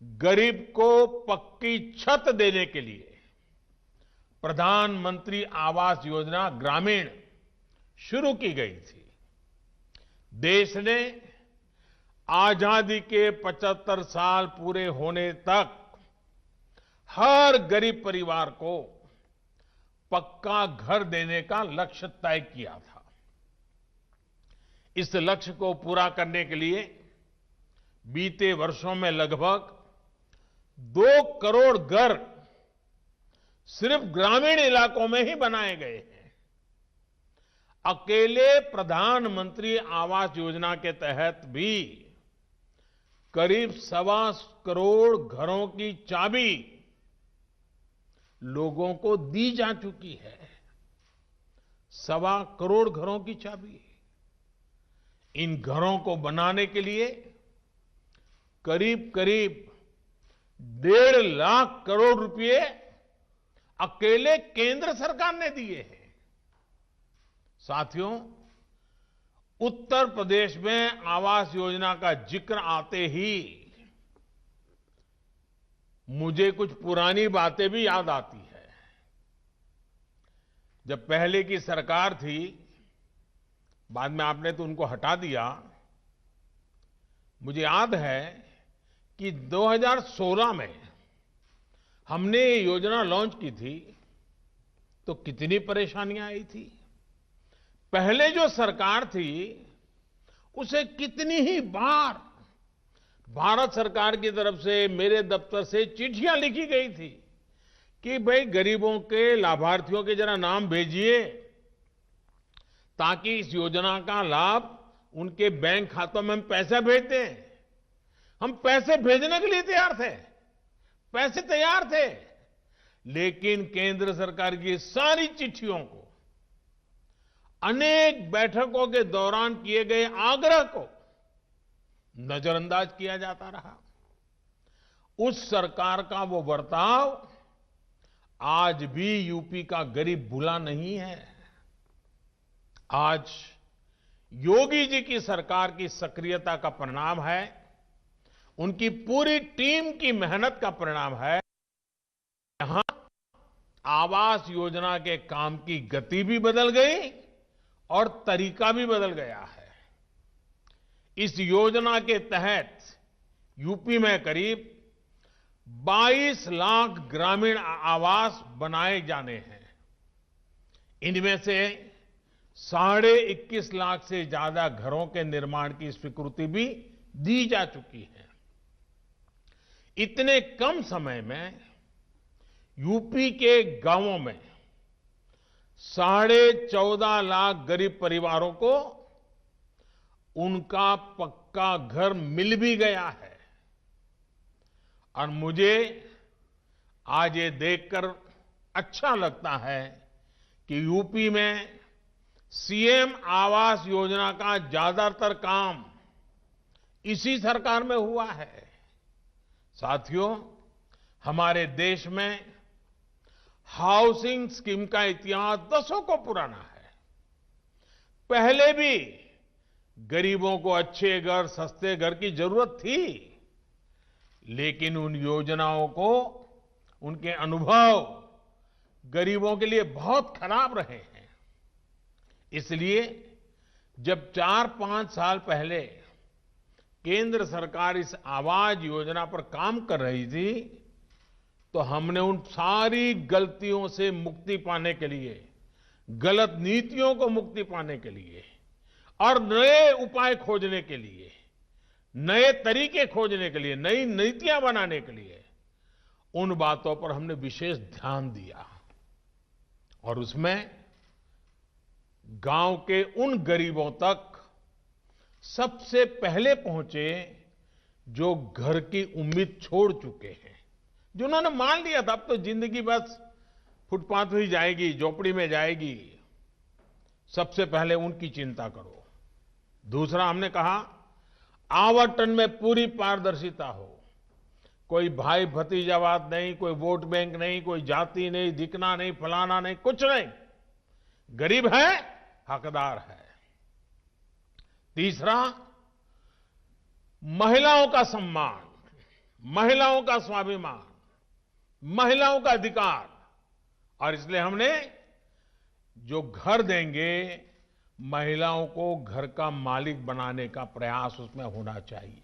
गरीब को पक्की छत देने के लिए प्रधानमंत्री आवास योजना ग्रामीण शुरू की गई थी। देश ने आजादी के 75 साल पूरे होने तक हर गरीब परिवार को पक्का घर देने का लक्ष्य तय किया था। इस लक्ष्य को पूरा करने के लिए बीते वर्षों में लगभग 2 करोड़ घर सिर्फ ग्रामीण इलाकों में ही बनाए गए हैं। अकेले प्रधानमंत्री आवास योजना के तहत भी करीब 1.25 करोड़ घरों की चाबी लोगों को दी जा चुकी है। 1.25 करोड़ घरों की चाबी। इन घरों को बनाने के लिए करीब करीब 1.5 लाख करोड़ रुपए अकेले केंद्र सरकार ने दिए हैं। साथियों, उत्तर प्रदेश में आवास योजना का जिक्र आते ही मुझे कुछ पुरानी बातें भी याद आती है। जब पहले की सरकार थी, बाद में आपने तो उनको हटा दिया। मुझे याद है कि 2016 में हमने ये योजना लॉन्च की थी तो कितनी परेशानियां आई थी। पहले जो सरकार थी उसे कितनी ही बार भारत सरकार की तरफ से, मेरे दफ्तर से चिट्ठियां लिखी गई थी कि भाई गरीबों के लाभार्थियों के जरा नाम भेजिए ताकि इस योजना का लाभ उनके बैंक खातों में हम पैसा भेज दें। हम पैसे भेजने के लिए तैयार थे, पैसे तैयार थे, लेकिन केंद्र सरकार की सारी चिट्ठियों को, अनेक बैठकों के दौरान किए गए आग्रह को नजरअंदाज किया जाता रहा। उस सरकार का वो बर्ताव आज भी यूपी का गरीब भूला नहीं है। आज योगी जी की सरकार की सक्रियता का परिणाम है, उनकी पूरी टीम की मेहनत का परिणाम है। यहां आवास योजना के काम की गति भी बदल गई और तरीका भी बदल गया है। इस योजना के तहत यूपी में करीब 22 लाख ग्रामीण आवास बनाए जाने हैं। इनमें से 21.5 लाख से ज्यादा घरों के निर्माण की स्वीकृति भी दी जा चुकी है। इतने कम समय में यूपी के गांवों में 14.5 लाख गरीब परिवारों को उनका पक्का घर मिल भी गया है। और मुझे आज ये देखकर अच्छा लगता है कि यूपी में सीएम आवास योजना का ज्यादातर काम इसी सरकार में हुआ है। साथियों, हमारे देश में हाउसिंग स्कीम का इतिहास दशकों को पुराना है। पहले भी गरीबों को अच्छे घर, सस्ते घर की जरूरत थी, लेकिन उन योजनाओं को, उनके अनुभव गरीबों के लिए बहुत खराब रहे हैं। इसलिए जब 4-5 साल पहले केंद्र सरकार इस आवास योजना पर काम कर रही थी, तो हमने उन सारी गलतियों से मुक्ति पाने के लिए, गलत नीतियों को मुक्ति पाने के लिए और नए उपाय खोजने के लिए, नए तरीके खोजने के लिए, नई नीतियां बनाने के लिए उन बातों पर हमने विशेष ध्यान दिया। और उसमें गांव के उन गरीबों तक सबसे पहले पहुंचे जो घर की उम्मीद छोड़ चुके हैं, जिन्होंने मान लिया था अब तो जिंदगी बस फुटपाथ ही जाएगी, झोपड़ी में जाएगी। सबसे पहले उनकी चिंता करो। दूसरा, हमने कहा आवंटन में पूरी पारदर्शिता हो। कोई भाई भतीजावाद नहीं, कोई वोट बैंक नहीं, कोई जाति नहीं, दिखना नहीं, फलाना नहीं, कुछ नहीं। गरीब है, हकदार है। तीसरा, महिलाओं का सम्मान, महिलाओं का स्वाभिमान, महिलाओं का अधिकार। और इसलिए हमने जो घर देंगे, महिलाओं को घर का मालिक बनाने का प्रयास उसमें होना चाहिए।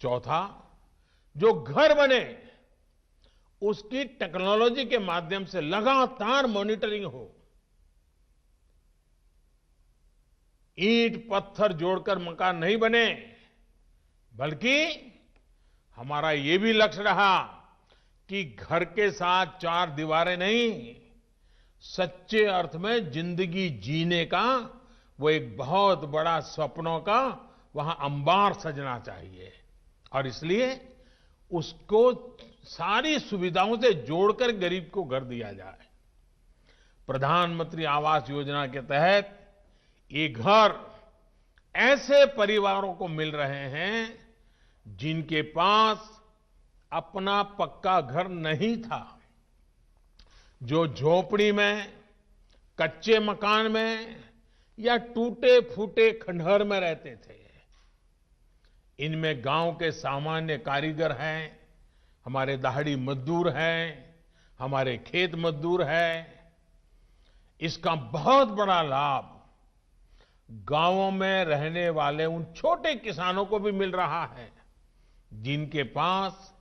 चौथा, जो घर बने उसकी टेक्नोलॉजी के माध्यम से लगातार मॉनिटरिंग हो। ईंट पत्थर जोड़कर मकान नहीं बने, बल्कि हमारा ये भी लक्ष्य रहा कि घर के साथ 4 दीवारें नहीं, सच्चे अर्थ में जिंदगी जीने का वो एक बहुत बड़ा सपनों का वहां अंबार सजना चाहिए। और इसलिए उसको सारी सुविधाओं से जोड़कर गरीब को घर दिया जाए। प्रधानमंत्री आवास योजना के तहत ये घर ऐसे परिवारों को मिल रहे हैं जिनके पास अपना पक्का घर नहीं था, जो झोपड़ी में, कच्चे मकान में या टूटे फूटे खंडहर में रहते थे। इनमें गांव के सामान्य कारीगर हैं, हमारे दहाड़ी मजदूर हैं, हमारे खेत मजदूर हैं। इसका बहुत बड़ा लाभ गांवों में रहने वाले उन छोटे किसानों को भी मिल रहा है जिनके पास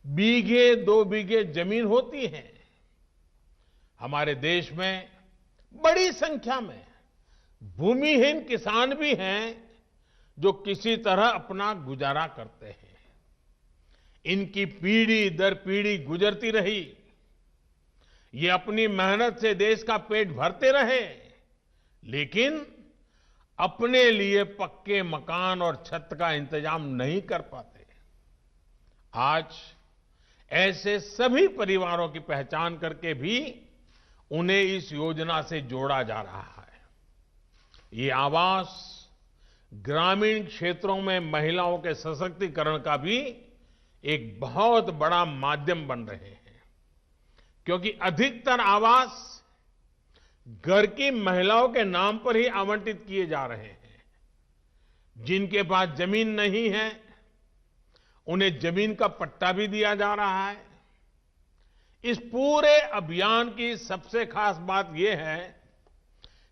बीघे 2 बीघे जमीन होती है। हमारे देश में बड़ी संख्या में भूमिहीन किसान भी हैं जो किसी तरह अपना गुजारा करते हैं। इनकी पीढ़ी दर पीढ़ी गुजरती रही, ये अपनी मेहनत से देश का पेट भरते रहे, लेकिन अपने लिए पक्के मकान और छत का इंतजाम नहीं कर पाते। आज ऐसे सभी परिवारों की पहचान करके भी उन्हें इस योजना से जोड़ा जा रहा है। ये आवास ग्रामीण क्षेत्रों में महिलाओं के सशक्तिकरण का भी एक बहुत बड़ा माध्यम बन रहे हैं, क्योंकि अधिकतर आवास घर की महिलाओं के नाम पर ही आवंटित किए जा रहे हैं। जिनके पास जमीन नहीं है उन्हें जमीन का पट्टा भी दिया जा रहा है। इस पूरे अभियान की सबसे खास बात यह है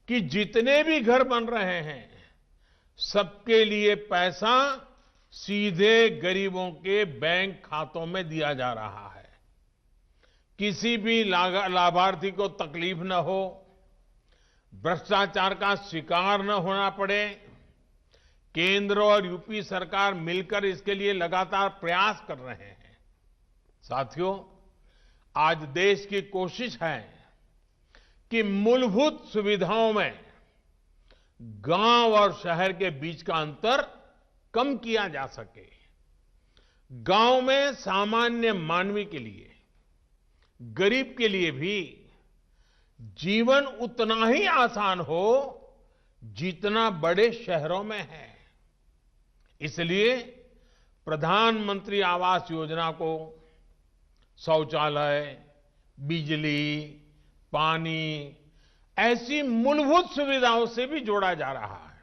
कि जितने भी घर बन रहे हैं सबके लिए पैसा सीधे गरीबों के बैंक खातों में दिया जा रहा है। किसी भी लाभार्थी को तकलीफ न हो, भ्रष्टाचार का शिकार न होना पड़े। केंद्र और यूपी सरकार मिलकर इसके लिए लगातार प्रयास कर रहे हैं। साथियों, आज देश की कोशिश है कि मूलभूत सुविधाओं में गांव और शहर के बीच का अंतर कम किया जा सके। गांव में सामान्य मानवी के लिए, गरीब के लिए भी जीवन उतना ही आसान हो जितना बड़े शहरों में है। इसलिए प्रधानमंत्री आवास योजना को शौचालय, बिजली, पानी ऐसी मूलभूत सुविधाओं से भी जोड़ा जा रहा है।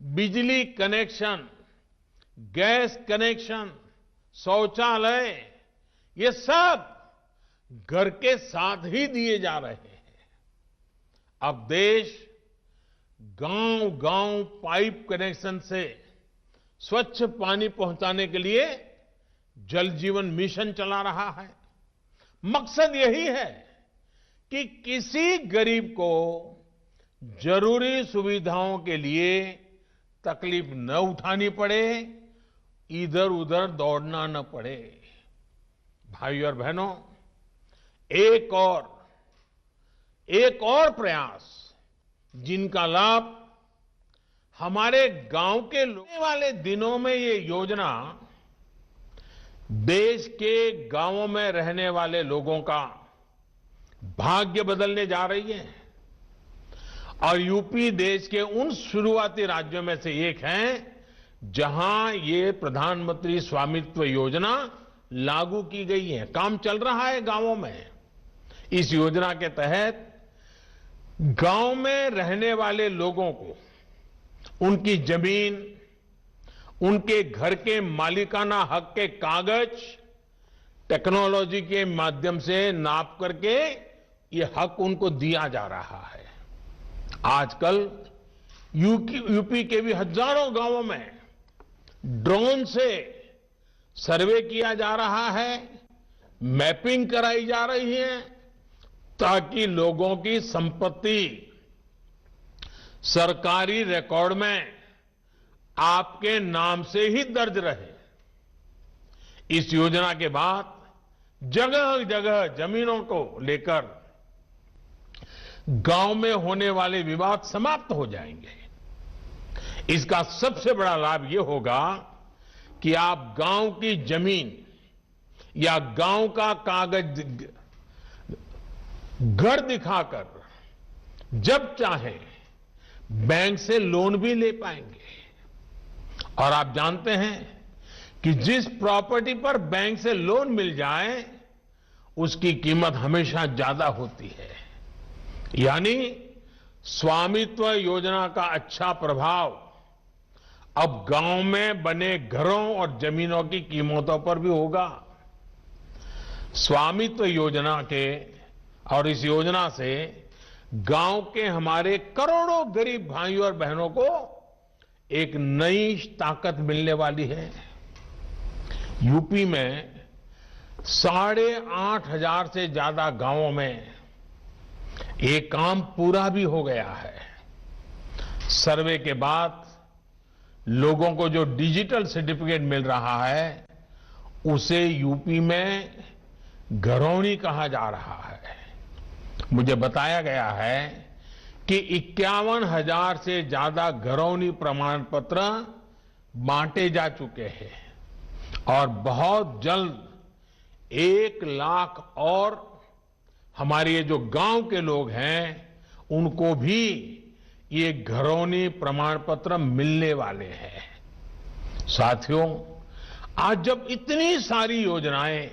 बिजली कनेक्शन, गैस कनेक्शन, शौचालय, ये सब घर के साथ ही दिए जा रहे हैं। अब देश गांव-गांव पाइप कनेक्शन से स्वच्छ पानी पहुंचाने के लिए जल जीवन मिशन चला रहा है। मकसद यही है कि किसी गरीब को जरूरी सुविधाओं के लिए तकलीफ न उठानी पड़े, इधर उधर दौड़ना न पड़े। भाइयों और बहनों, एक और प्रयास जिनका लाभ हमारे गांव के लोगों वाले दिनों में ये योजना देश के गांवों में रहने वाले लोगों का भाग्य बदलने जा रही है। और यूपी देश के उन शुरुआती राज्यों में से एक है जहां ये प्रधानमंत्री स्वामित्व योजना लागू की गई है। काम चल रहा है गांवों में। इस योजना के तहत गांव में रहने वाले लोगों को उनकी जमीन, उनके घर के मालिकाना हक के कागज टेक्नोलॉजी के माध्यम से नाप करके ये हक उनको दिया जा रहा है। आजकल यूपी के भी हजारों गांवों में ड्रोन से सर्वे किया जा रहा है, मैपिंग कराई जा रही है, ताकि लोगों की संपत्ति सरकारी रिकॉर्ड में आपके नाम से ही दर्ज रहे। इस योजना के बाद जगह जगह जमीनों को लेकर गांव में होने वाले विवाद समाप्त हो जाएंगे। इसका सबसे बड़ा लाभ ये होगा कि आप गांव की जमीन या गांव का कागज घर दिखाकर जब चाहे बैंक से लोन भी ले पाएंगे। और आप जानते हैं कि जिस प्रॉपर्टी पर बैंक से लोन मिल जाए उसकी कीमत हमेशा ज्यादा होती है। यानी स्वामित्व योजना का अच्छा प्रभाव अब गांव में बने घरों और जमीनों की कीमतों पर भी होगा। स्वामित्व योजना के और इस योजना से गांव के हमारे करोड़ों गरीब भाइयों और बहनों को एक नई ताकत मिलने वाली है। यूपी में 8,500 से ज्यादा गांवों में ये काम पूरा भी हो गया है। सर्वे के बाद लोगों को जो डिजिटल सर्टिफिकेट मिल रहा है उसे यूपी में घरौनी कहा जा रहा है। मुझे बताया गया है कि 51,000 से ज्यादा घरौनी प्रमाण पत्र बांटे जा चुके हैं और बहुत जल्द 1 लाख और हमारे ये जो गांव के लोग हैं उनको भी ये घरौनी प्रमाण पत्र मिलने वाले हैं। साथियों, आज जब इतनी सारी योजनाएं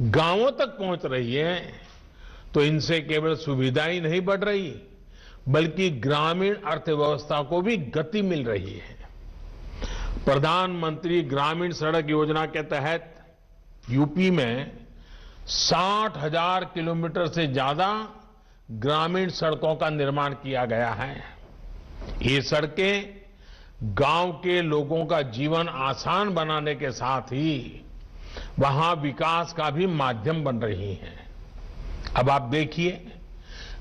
गांवों तक पहुंच रही हैं तो इनसे केवल सुविधा ही नहीं बढ़ रही बल्कि ग्रामीण अर्थव्यवस्था को भी गति मिल रही है। प्रधानमंत्री ग्रामीण सड़क योजना के तहत यूपी में 60,000 किलोमीटर से ज्यादा ग्रामीण सड़कों का निर्माण किया गया है। ये सड़कें गांव के लोगों का जीवन आसान बनाने के साथ ही वहां विकास का भी माध्यम बन रही हैं। अब आप देखिए,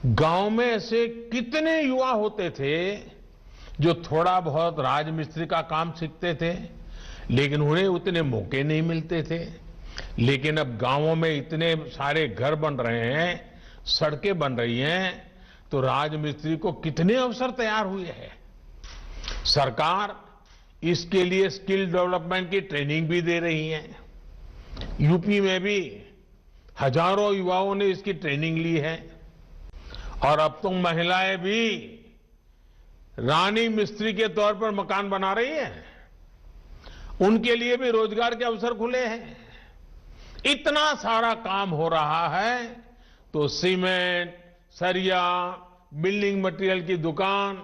गांव में ऐसे कितने युवा होते थे जो थोड़ा बहुत राजमिस्त्री का काम सीखते थे, लेकिन उन्हें उतने मौके नहीं मिलते थे। लेकिन अब गांवों में इतने सारे घर बन रहे हैं सड़कें बन रही हैं तो राजमिस्त्री को कितने अवसर तैयार हुए हैं। सरकार इसके लिए स्किल डेवलपमेंट की ट्रेनिंग भी दे रही है। यूपी में भी हजारों युवाओं ने इसकी ट्रेनिंग ली है और अब तो महिलाएं भी रानी मिस्त्री के तौर पर मकान बना रही हैं। उनके लिए भी रोजगार के अवसर खुले हैं। इतना सारा काम हो रहा है तो सीमेंट, सरिया, बिल्डिंग मटेरियल की दुकान,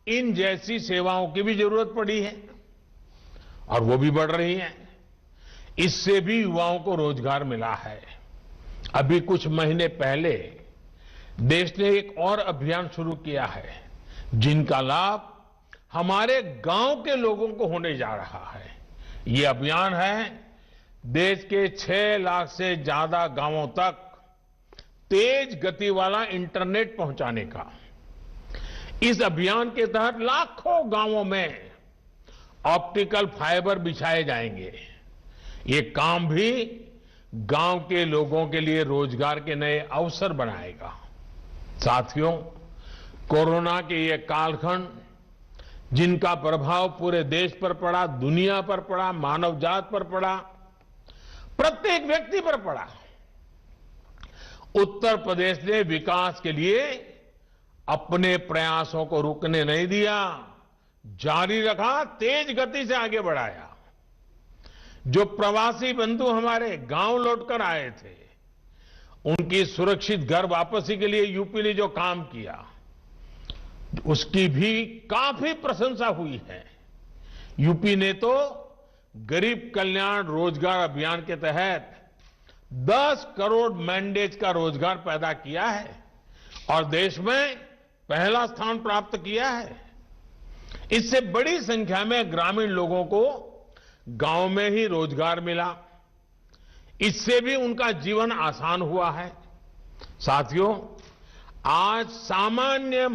इन जैसी सेवाओं की भी जरूरत पड़ी है और वो भी बढ़ रही है। इससे भी युवाओं को रोजगार मिला है। अभी कुछ महीने पहले देश ने एक और अभियान शुरू किया है जिनका लाभ हमारे गांव के लोगों को होने जा रहा है। ये अभियान है देश के 6 लाख से ज्यादा गांवों तक तेज गति वाला इंटरनेट पहुंचाने का। इस अभियान के तहत लाखों गांवों में ऑप्टिकल फाइबर बिछाए जाएंगे। ये काम भी गांव के लोगों के लिए रोजगार के नए अवसर बनाएगा। साथियों, कोरोना के ये कालखंड जिनका प्रभाव पूरे देश पर पड़ा, दुनिया पर पड़ा, मानव जात पर पड़ा, प्रत्येक व्यक्ति पर पड़ा, उत्तर प्रदेश ने विकास के लिए अपने प्रयासों को रुकने नहीं दिया, जारी रखा, तेज गति से आगे बढ़ाया। जो प्रवासी बंधु हमारे गांव लौटकर आए थे, उनकी सुरक्षित घर वापसी के लिए यूपी ने जो काम किया, उसकी भी काफी प्रशंसा हुई है। यूपी ने तो गरीब कल्याण रोजगार अभियान के तहत 10 करोड़ मैंडेज का रोजगार पैदा किया है और देश में पहला स्थान प्राप्त किया है। इससे बड़ी संख्या में ग्रामीण लोगों को गांव में ही रोजगार मिला। इससे भी उनका जीवन आसान हुआ है। साथियों, आज सामान्य